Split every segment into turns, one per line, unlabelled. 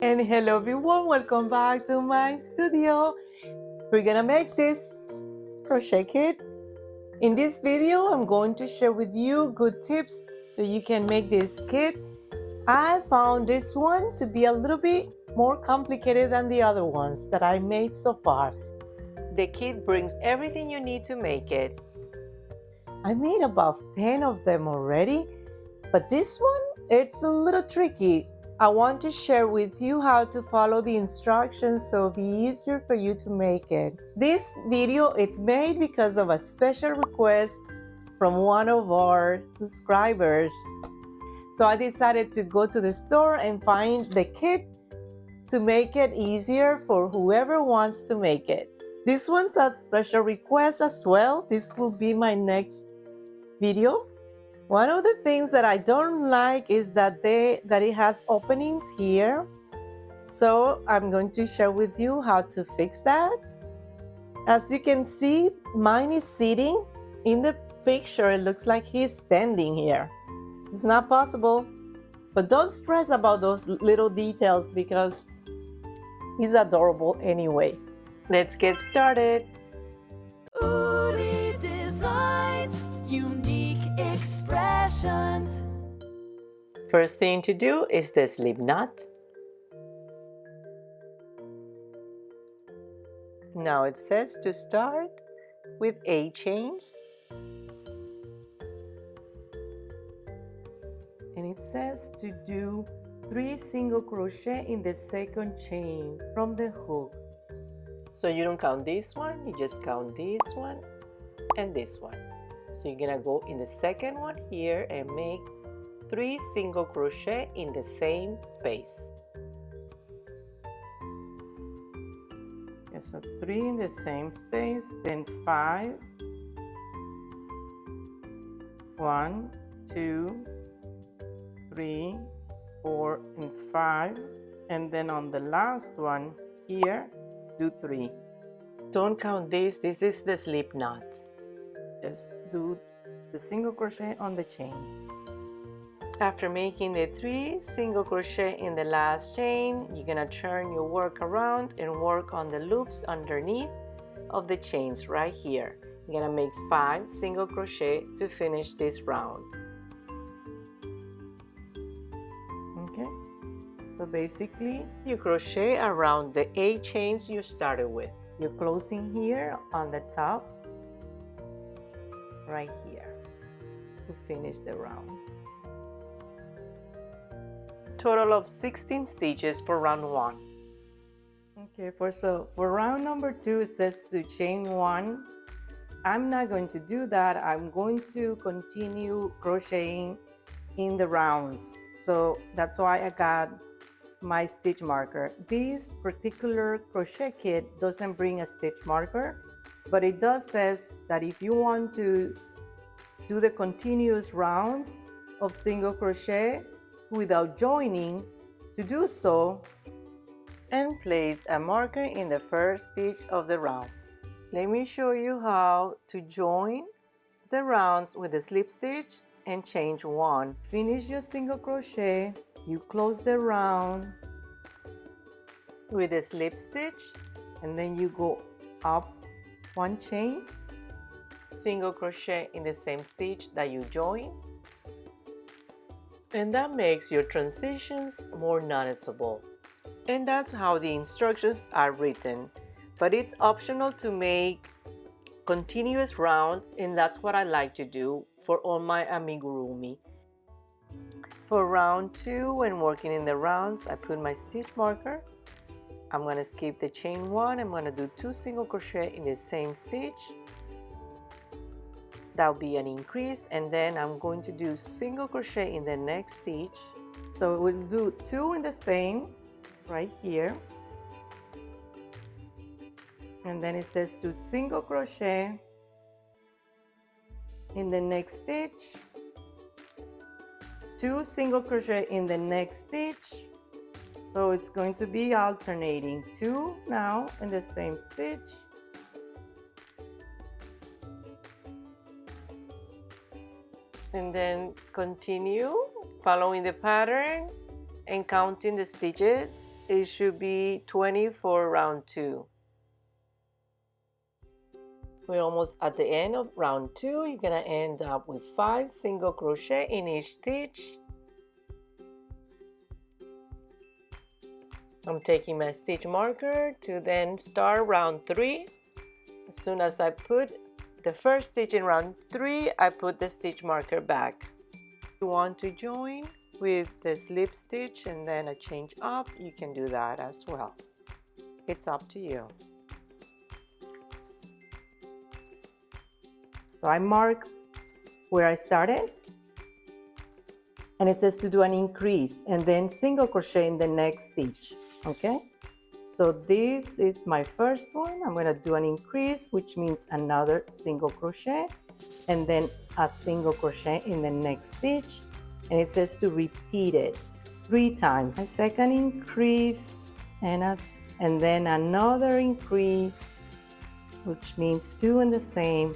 And hello everyone, welcome back to my studio. We're gonna make this crochet kit. In this video, I'm going to share with you good tips so you can make this kit. I found this one to be a little bit more complicated than the other ones that I made so far. The kit brings everything you need to make it. I made about 10 of them already, but this one, it's a little tricky. I want to share with you how to follow the instructions so it'll be easier for you to make it. This video is made because of a special request from one of our subscribers. So I decided to go to the store and find the kit to make it easier for whoever wants to make it. This one's a special request as well. This will be my next video. One of the things that I don't like is that it has openings here. So I'm going to share with you how to fix that. As you can see, mine is sitting. In the picture, it looks like he's standing here. It's not possible. But don't stress about those little details because he's adorable anyway. Let's get started.
Udi Designs, unique expressions.
First thing to do is the slip knot. Now it says to start with 8 chains. And it says to do 3 single crochet in the second chain from the hook. So you don't count this one, you just count this one and this one. So you're gonna go in the second one here and make 3 single crochet in the same space. Okay, so 3 in the same space, then 5, 1, 2, 3, 4, and 5, and then on the last one here, do 3. Don't count this is the slip knot. Just do the single crochet on the chains. After making the 3 single crochet in the last chain, you're gonna turn your work around and work on the loops underneath of the chains right here. You're gonna make 5 single crochet to finish this round. Okay, so basically you crochet around the 8 chains you started with. You're closing here on the top right here to finish the round. Total of 16 stitches for round 1. Okay, for round number 2 it says to chain 1. I'm not going to do that. I'm going to continue crocheting in the rounds. So that's why I got my stitch marker. This particular crochet kit doesn't bring a stitch marker, but it does says that if you want to do the continuous rounds of single crochet without joining, to do so and place a marker in the first stitch of the round. Let me show you how to join the rounds with the slip stitch and chain 1. Finish your single crochet, you close the round with a slip stitch, and then you go up 1 chain, single crochet in the same stitch that you join, and that makes your transitions more noticeable. And that's how the instructions are written, but it's optional to make continuous round, and that's what I like to do for all my amigurumi. For round 2, when working in the rounds, I put my stitch marker. I'm going to skip the chain 1. I'm going to do 2 single crochet in the same stitch. That'll be an increase, and then I'm going to do single crochet in the next stitch. So we'll do 2 in the same right here, and then it says to single crochet in the next stitch, 2 single crochet in the next stitch. So it's going to be alternating 2 now in the same stitch, and then continue following the pattern and counting the stitches it should be 20 for round 2. We're almost at the end of round 2. You're gonna end up with 5 single crochet in each stitch. I'm taking my stitch marker to then start round 3. As soon as I put the first stitch in round 3, I put the stitch marker back. If you want to join with the slip stitch and then a change up, you can do that as well. It's up to you. So I mark where I started, and it says to do an increase and then single crochet in the next stitch. Okay, so this is my first one. I'm going to do an increase, which means another single crochet, and then a single crochet in the next stitch, and it says to repeat it 3 times. A second increase and then another increase, which means 2 in the same,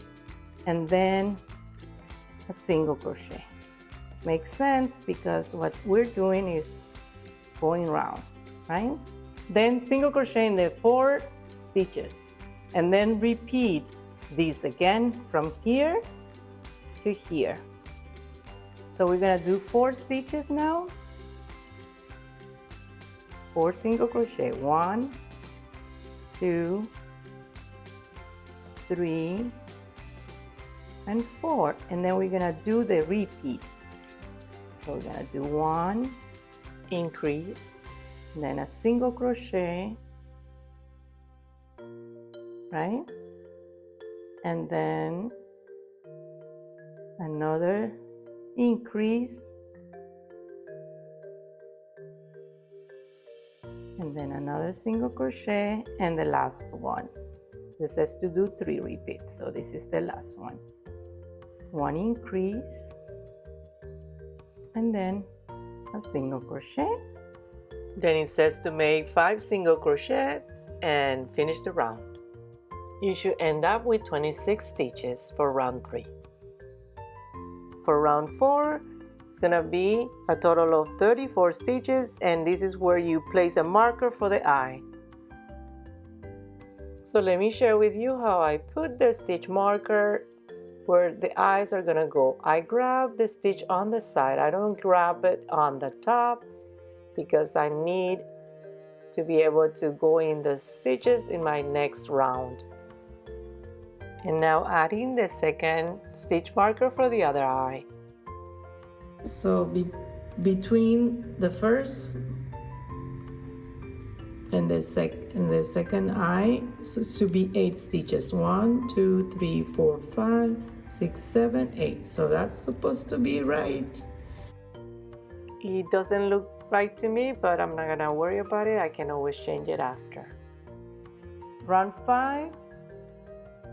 and then a single crochet. Makes sense because what we're doing is going round, right? Then single crochet in the 4 stitches, and then repeat this again from here to here. So we're gonna do 4 stitches now. 4 single crochet, 1, 2, 3, and 4, and then we're gonna do the repeat. So we're gonna do 1 increase, and then a single crochet, right? And then another increase, and then another single crochet, and the last one. This says to do 3 repeats, so this is the last one. 1 increase, and then a single crochet. Then it says to make 5 single crochets and finish the round. You should end up with 26 stitches for round 3. For round 4, it's gonna be a total of 34 stitches, and this is where you place a marker for the eye. So let me share with you how I put the stitch marker where the eyes are gonna go. I grab the stitch on the side. I don't grab it on the top because I need to be able to go in the stitches in my next round. And now adding the second stitch marker for the other eye. So between the first and the second eye, so it should be 8 stitches. 1, 2, 3, 4, 5, 6, 7, 8. So that's supposed to be right. It doesn't look right to me, but I'm not gonna worry about it. I can always change it after. Round 5,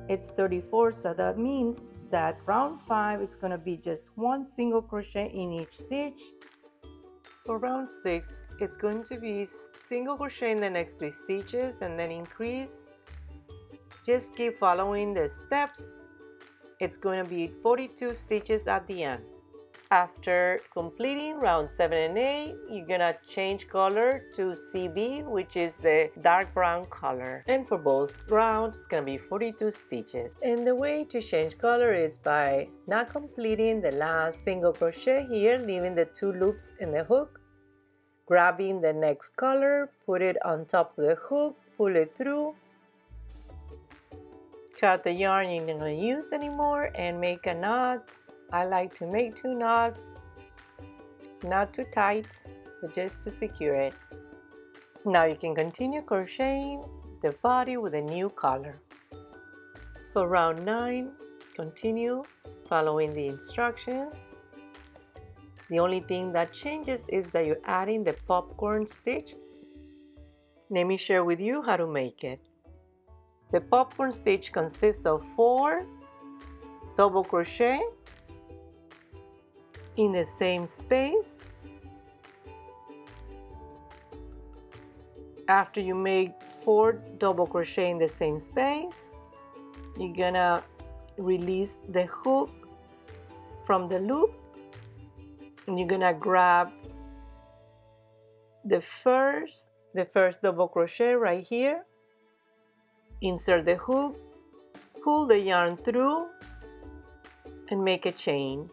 it's 34, so that means that round 5 it's gonna be just 1 single crochet in each stitch. For round 6, it's going to be single crochet in the next 3 stitches and then increase. Just keep following the steps. It's going to be 42 stitches at the end. After completing round 7 and 8, you're gonna change color to CB, which is the dark brown color. And for both rounds, it's gonna be 42 stitches. And the way to change color is by not completing the last single crochet here, leaving the 2 loops in the hook, grabbing the next color, put it on top of the hook, pull it through, cut the yarn you're not gonna use anymore, and make a knot. I like to make 2 knots, not too tight, but just to secure it. Now you can continue crocheting the body with a new color. For round 9, continue following the instructions. The only thing that changes is that you're adding the popcorn stitch. Let me share with you how to make it. The popcorn stitch consists of 4 double crochet in the same space. After you make 4 double crochet in the same space, you're gonna release the hook from the loop, and you're gonna grab the first the first double crochet right here, insert the hook, pull the yarn through, and make a chain.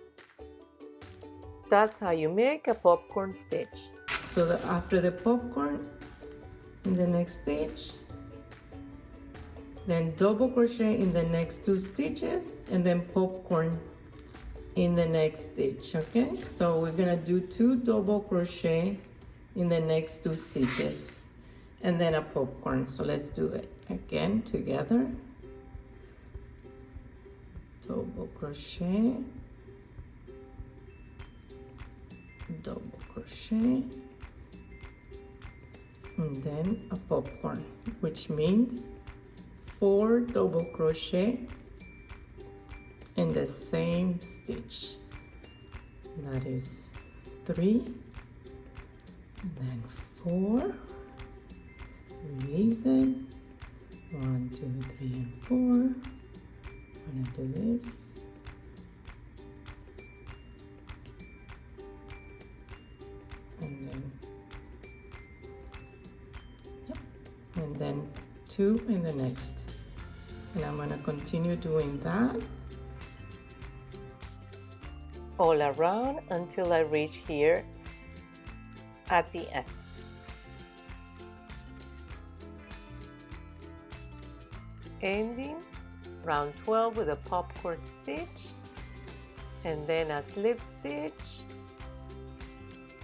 That's how you make a popcorn stitch. So after the popcorn, in the next stitch, then double crochet in the next 2 stitches, and then popcorn in the next stitch. Okay, so we're gonna do 2 double crochet in the next 2 stitches, and then a popcorn. So let's do it again together. Double crochet, double crochet, and then a popcorn, which means 4 double crochet in the same stitch. That is 3, and then 4, release it, 1, 2, 3, and 4. I'm gonna do this, and then, yep, and then 2 in the next, and I'm gonna continue doing that all around until I reach here at the end. Ending round 12 with a popcorn stitch, and then a slip stitch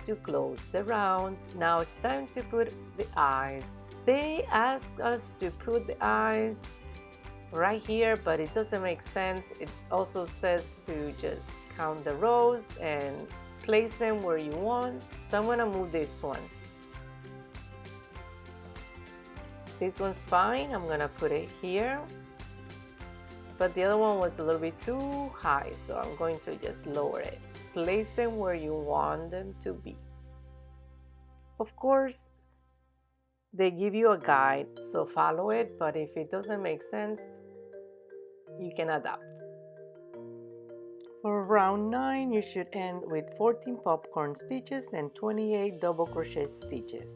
to close the round. Now it's time to put the eyes. They asked us to put the eyes right here, but it doesn't make sense. It also says to just count the rows and place them where you want. So I'm gonna move this one. This one's fine. I'm gonna put it here. But the other one was a little bit too high, so I'm going to just lower it. Place them where you want them to be. Of course, they give you a guide, so follow it, but if it doesn't make sense, you can adapt. For round 9, you should end with 14 popcorn stitches and 28 double crochet stitches.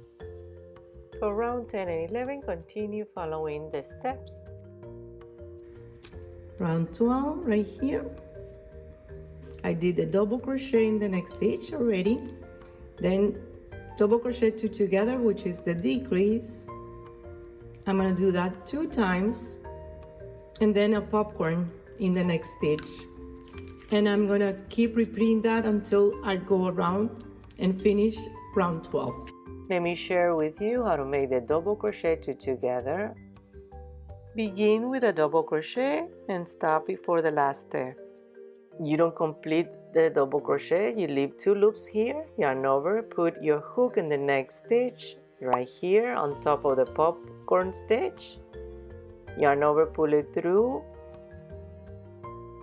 For round 10 and 11, continue following the steps. Round 12 right here, I did a double crochet in the next stitch already, then double crochet 2 together, which is the decrease. I'm going to do that 2 times, and then a popcorn in the next stitch, and I'm going to keep repeating that until I go around and finish round 12. Let me share with you how to make the double crochet 2 together. Begin with a double crochet and stop before the last step. You don't complete the double crochet, you leave 2 loops here, yarn over, put your hook in the next stitch right here on top of the popcorn stitch, yarn over, pull it through,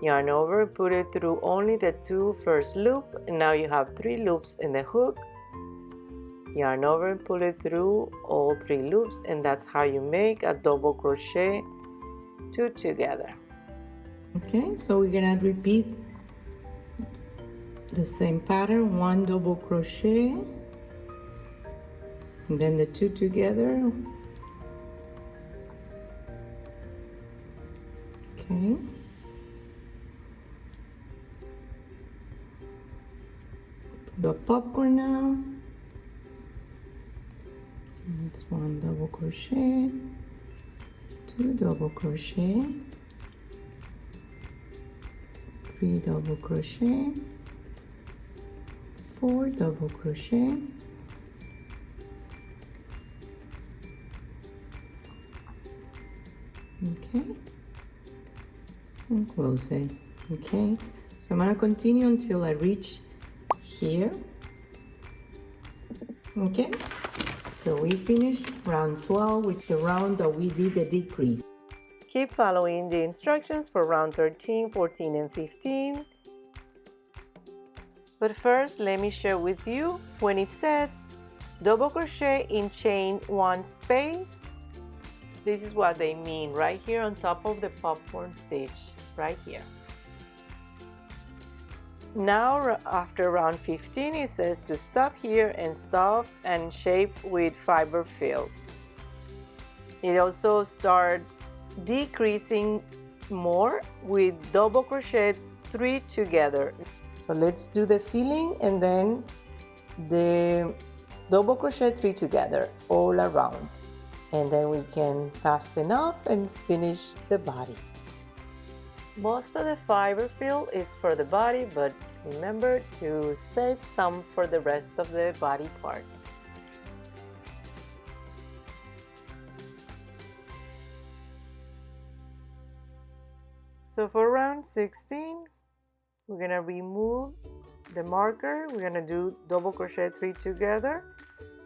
yarn over, put it through only the 2 first loop, and now you have 3 loops in the hook, yarn over and pull it through all 3 loops, and that's how you make a double crochet 2 together. Okay, so we're gonna repeat the same pattern, 1 double crochet, and then the 2 together. Okay. The popcorn now. That's 1 double crochet, 2 double crochet, 3 double crochet, 4 double crochet, okay, and close it. Okay, so I'm going to continue until I reach here. Okay, so we finished round 12 with the round that we did a decrease. Keep following the instructions for round 13, 14, and 15. But first, let me share with you when it says double crochet in chain 1 space. This is what they mean right here on top of the popcorn stitch, right here. Now after round 15, it says to stop here and stuff and shape with fiber fill. It also starts decreasing more with double crochet 3 together. So let's do the filling and then the double crochet 3 together all around, and then we can fasten off and finish the body. Most of the fiber fill is for the body, but remember to save some for the rest of the body parts. So for round 16, we're gonna remove the marker. We're gonna do double crochet 3 together,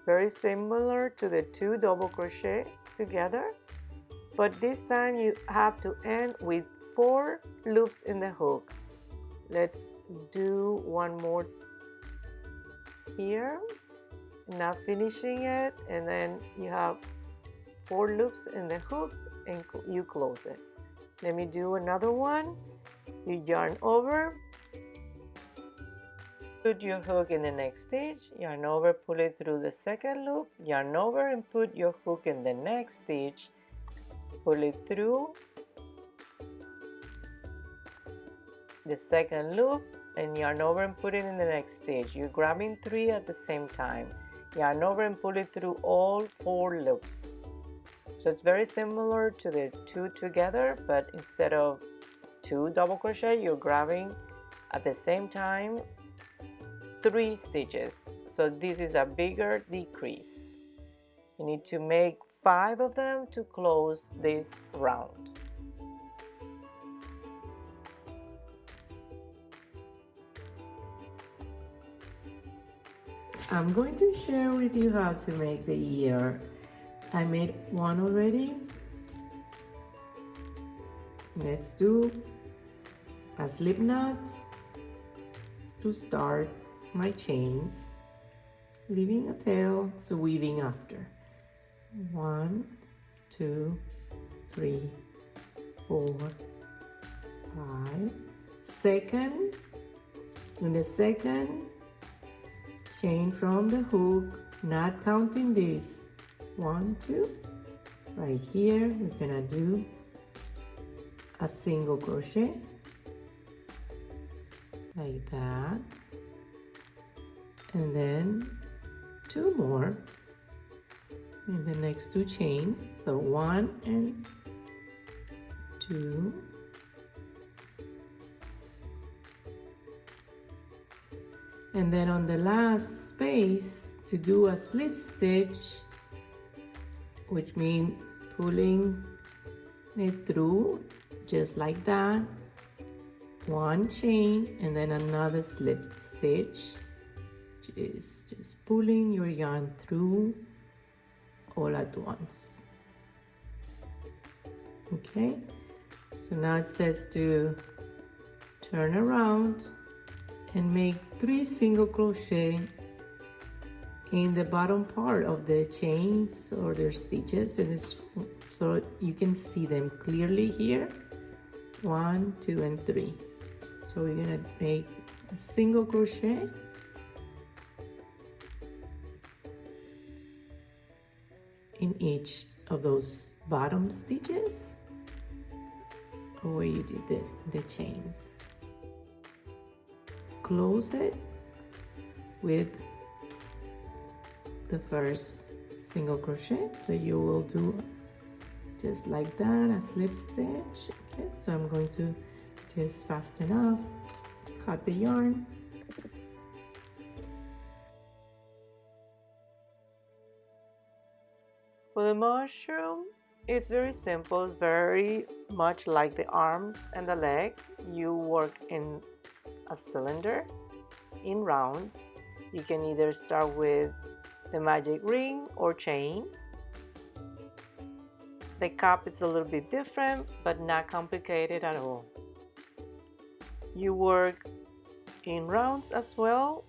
very similar to the 2 double crochet together, but this time you have to end with 4 loops in the hook. Let's do one more here, not finishing it, and then you have 4 loops in the hook and you close it. Let me do another one. You yarn over, put your hook in the next stitch, yarn over, pull it through the second loop, yarn over and put your hook in the next stitch, pull it through the second loop and yarn over and put it in the next stitch. You're grabbing 3 at the same time. Yarn over and pull it through all 4 loops. So it's very similar to the 2 together, but instead of 2 double crochet, you're grabbing at the same time 3 stitches. So this is a bigger decrease. You need to make 5 of them to close this round. I'm going to share with you how to make the ear. I made one already. Let's do a slip knot to start my chains, leaving a tail, so weaving after. 1, 2, 3, 4, 5. Second, in the second chain from the hook, not counting this. 1, 2. Right here, we're gonna do a single crochet like that, and then 2 more in the next 2 chains. So 1 and 2. And then on the last space to do a slip stitch, which means pulling it through just like that, 1 chain and then another slip stitch, which is just pulling your yarn through all at once. Okay, so now it says to turn around and make 3 single crochet in the bottom part of the chains or their stitches, so you can see them clearly here. 1, 2, and 3. So we're gonna make a single crochet in each of those bottom stitches where you did the chains. Close it with the first single crochet, so you will do just like that, a slip stitch. Okay, so I'm going to just fasten off, cut the yarn, for the mushroom. It's very simple. It's very much like the arms and the legs. You work in a cylinder in rounds. You can either start with the magic ring or chains. The cap is a little bit different, but not complicated at all. You work in rounds as well,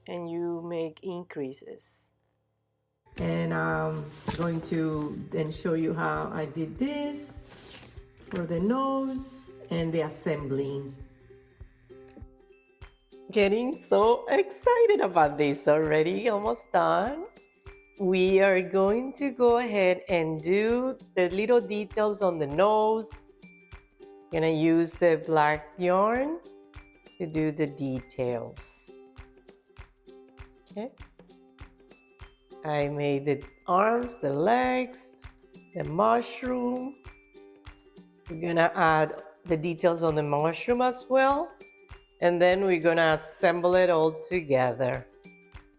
and you make increases. And I'm going to then show you how I did this for the nose and the assembling. Getting so excited about this already, almost done. We are going to go ahead and do the little details on the nose. Gonna use the black yarn to do the details. Okay. I made the arms, the legs, the mushroom. We're gonna add the details on the mushroom as well. And then we're gonna assemble it all together.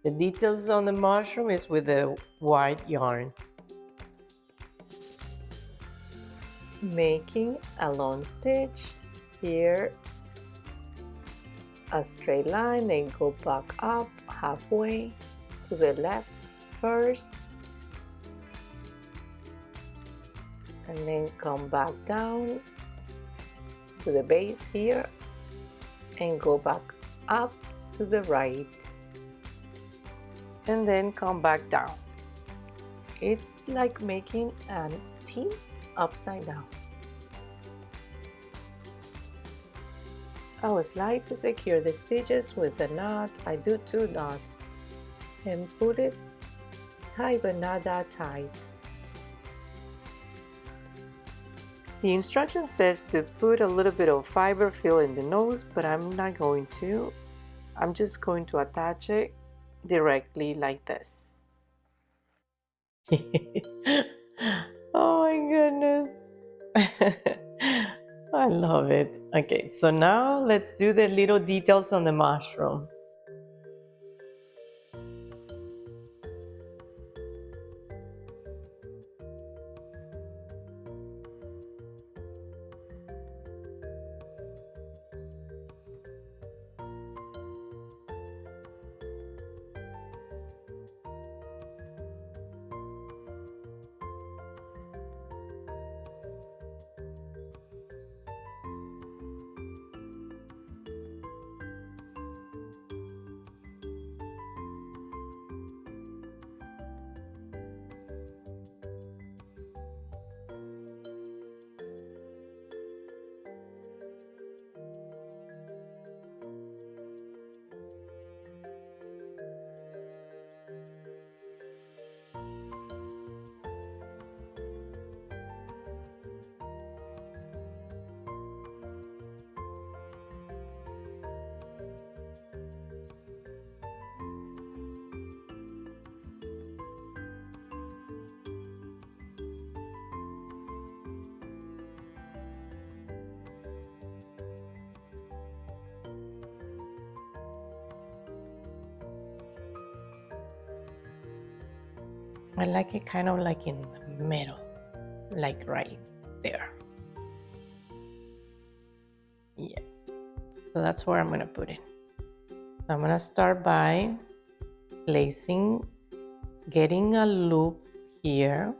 The details on the mushroom is with the white yarn. Making a long stitch here, a straight line, then go back up halfway to the left first, and then come back down to the base here and go back up to the right, and then come back down. It's like making a T upside down. I always like to secure the stitches with the knot. I do 2 knots and put it tight but not that tight. The instruction says to put a little bit of fiber fill in the nose, but I'm not going to. I'm just going to attach it directly like this. Oh my goodness. I love it. Okay, so now let's do the little details on the mushroom. I like it kind of like in the middle, like right there. Yeah, so that's where I'm gonna put it. I'm gonna start by placing, getting a loop here.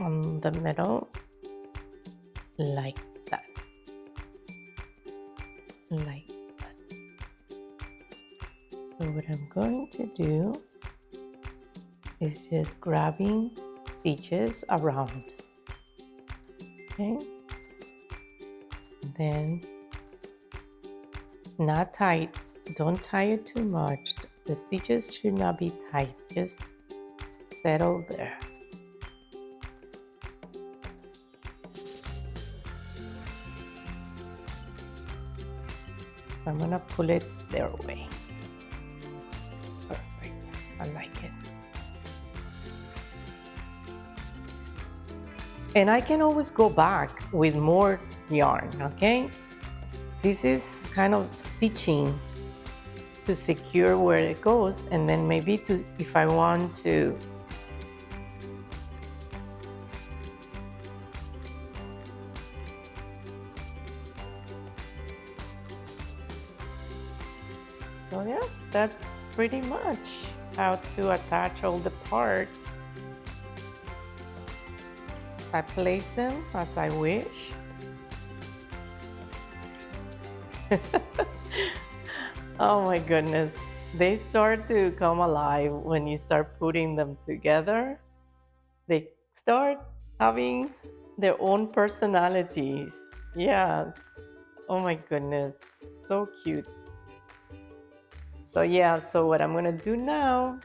On the middle, like that. Like that. So what I'm going to do is just grabbing stitches around. Okay. Then not tight. Don't tie it too much. The stitches should not be tight. Just settle there. I'm gonna pull it their way. Perfect. I like it. And I can always go back with more yarn, okay? This is kind of stitching to secure where it goes, and then maybe to, if I want to so yeah, that's pretty much how to attach all the parts. I place them as I wish. Oh my goodness, they start to come alive when you start putting them together. They start having their own personalities. Yes. Oh my goodness. So cute. So yeah, so what I'm gonna do now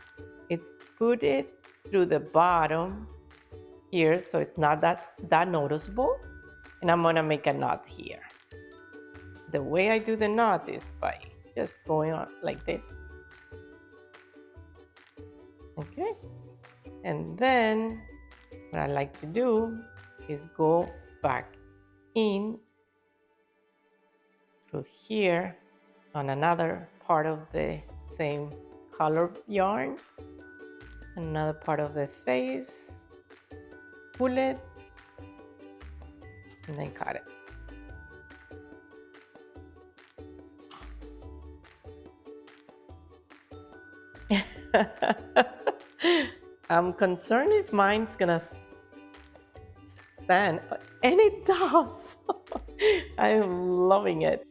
is put it through the bottom here so it's not that noticeable. And I'm gonna make a knot here. The way I do the knot is by just going on like this. Okay. And then what I like to do is go back in through here on another part of the same color yarn, another part of the face, pull it, and then cut it. I'm concerned if mine's gonna stand, and it does. I'm loving it.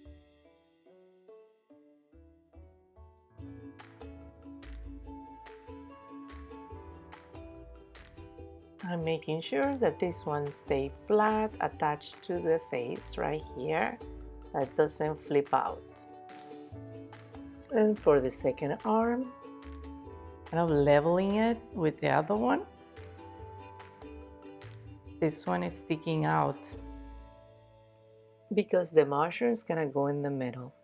I'm making sure that this one stays flat, attached to the face right here, that doesn't flip out. And for the second arm, kind of leveling it with the other one. This one is sticking out because the mushroom is gonna go in the middle.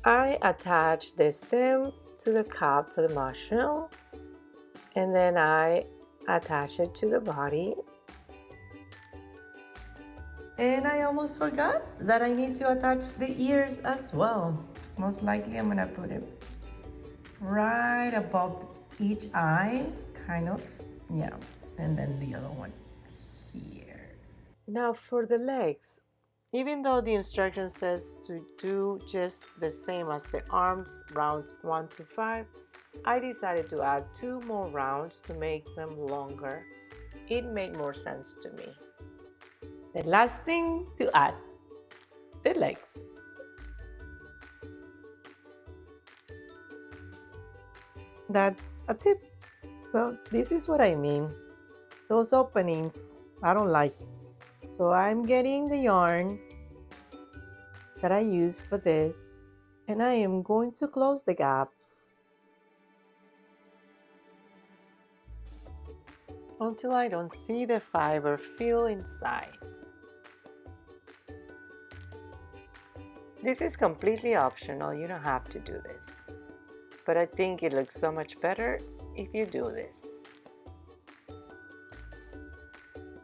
I attach the stem to the cup for the mushroom, and then I attach it to the body. And I almost forgot that I need to attach the ears as well. Most likely I'm gonna put it right above each eye, kind of, yeah, and then the other one here. Now for the legs, even though the instruction says to do just the same as the arms, rounds 1 to 5, I decided to add 2 more rounds to make them longer. It made more sense to me. The last thing to add, the legs. That's a tip. So this is what I mean. Those openings, I don't like. So I'm getting the yarn that I use for this, and I am going to close the gaps until I don't see the fiber feel inside. This is completely optional, you don't have to do this. But I think it looks so much better if you do this.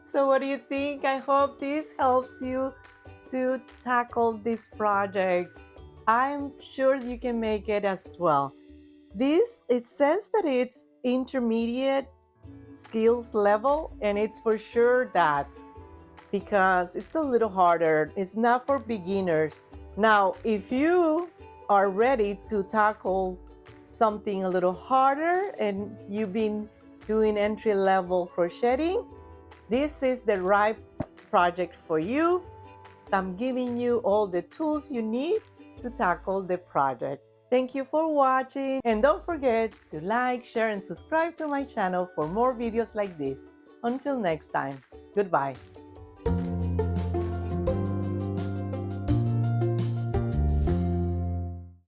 So what do you think? I hope this helps you to tackle this project. I'm sure you can make it as well. It says that it's intermediate skills level, and it's for sure that, because it's a little harder. It's not for beginners. Now, if you are ready to tackle something a little harder and you've been doing entry-level crocheting, this is the right project for you. I'm giving you all the tools you need to tackle the project. Thank you for watching, and don't forget to like, share, and subscribe to my channel for more videos like this. Until next time, goodbye.